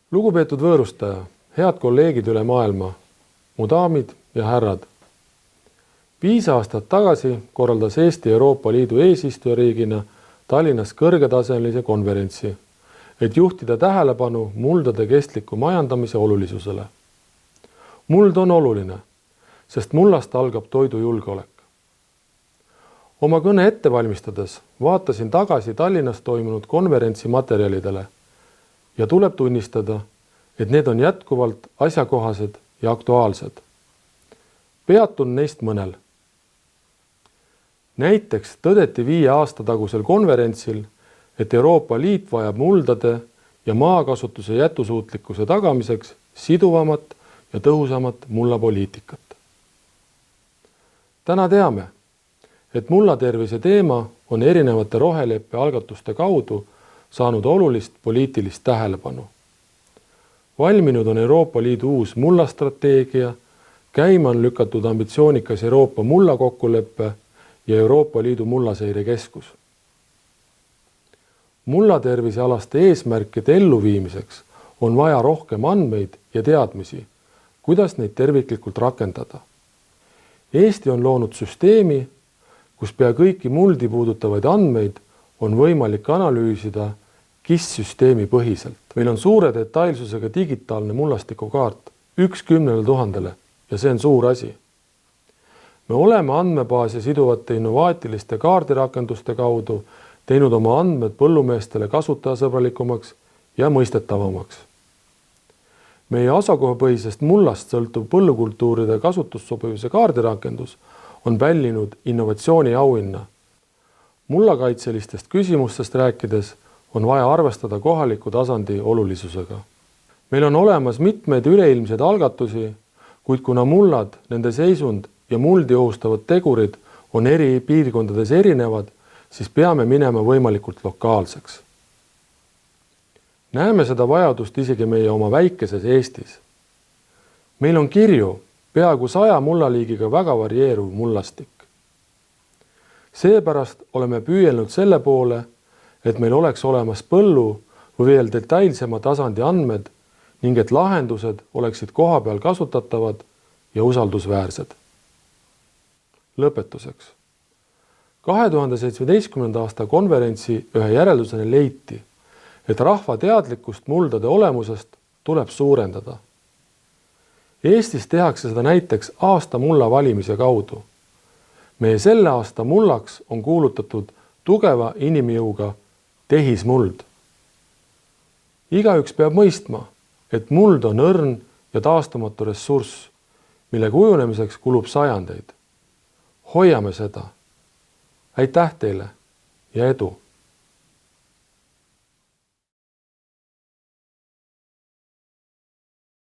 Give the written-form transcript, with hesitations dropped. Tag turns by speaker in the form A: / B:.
A: Lugupeetud võõrustaja, head kolleegid üle maailma, mu daamid ja härrad. 5 aastat tagasi korraldas Eesti Euroopa Liidu eesistujariigina Tallinnas kõrgetasemelise konverentsi, et juhtida tähelepanu muldade kestliku majandamise olulisusele. Muld on oluline, sest mullast algab toidujulgeolek. Oma kõne ette valmistades vaatasin tagasi Tallinnas toimunud konverentsi materjalidele ja tuleb tunnistada, et need on jätkuvalt asjakohased ja aktuaalsed. Peatun neist mõnel. Näiteks tõdeti 5 aasta tagusel konverentsil, et Euroopa Liit vajab muldade ja maakasutuse jätkusuutlikkuse tagamiseks siduvamat ja tõhusamat mullapoliitikat. Täna teame, et mullatervise teema on erinevate roheleppe algatuste kaudu saanud olulist poliitilist tähelepanu. Valminud on Euroopa Liidu uus mullastrateegia, käima on lükatud ambitsioonikas Euroopa mullakokkuleppe ja Euroopa Liidu mullaseirekeskus. Mullatervise alaste eesmärkide elluviimiseks on vaja rohkem andmeid ja teadmisi, kuidas neid terviklikult rakendada. Eesti on loonud süsteemi, kus pea kõiki muldi puudutavaid andmeid on võimalik analüüsida KISS-süsteemi põhiselt. Meil on suure detailsusega digitaalne mullastikukaart 10 000 ja see on suur asi. Me oleme andmebaasi siduvate innovaatiliste kaardirakenduste kaudu teinud oma andmed põllumeestele kasutajasõbralikumaks ja mõistetavamaks. Meie asukohapõhisest mullast sõltuv põllukultuuride kasutussobivuse kaardirakendus on vällinud innovatsiooni auhinna. Mullakaitselistest küsimustest rääkides on vaja arvestada kohaliku tasandi olulisusega. Meil on olemas mitmeid üleilmseid algatusi, kuid kuna mullad, nende seisund ja muldi ohustavad tegurid on eri piirkondades erinevad, siis peame minema võimalikult lokaalseks. Näeme seda vajadust isegi meie oma väikeses Eestis. Meil on kirju peaaegu 100 mullaliigiga väga varieeruv mullastik. Seepärast oleme püüelnud selle poole, et meil oleks olemas põllu või veel detailsema tasandi andmed ning et lahendused oleksid kohapeal kasutatavad ja usaldusväärsed. Lõpetuseks. 2017. aasta konverentsi ühe järeldusena leiti, et rahva teadlikkust muldade olemusest tuleb suurendada. Eestis tehakse seda näiteks aasta mulla valimise kaudu. Meie selle aasta mullaks on kuulutatud tugeva inimjõuga tehismuld. Igaüks peab mõistma, et muld on õrn ja taastumatu ressurss, mille kujunemiseks kulub sajandeid. Hoiame seda. Aitäh teile ja edu!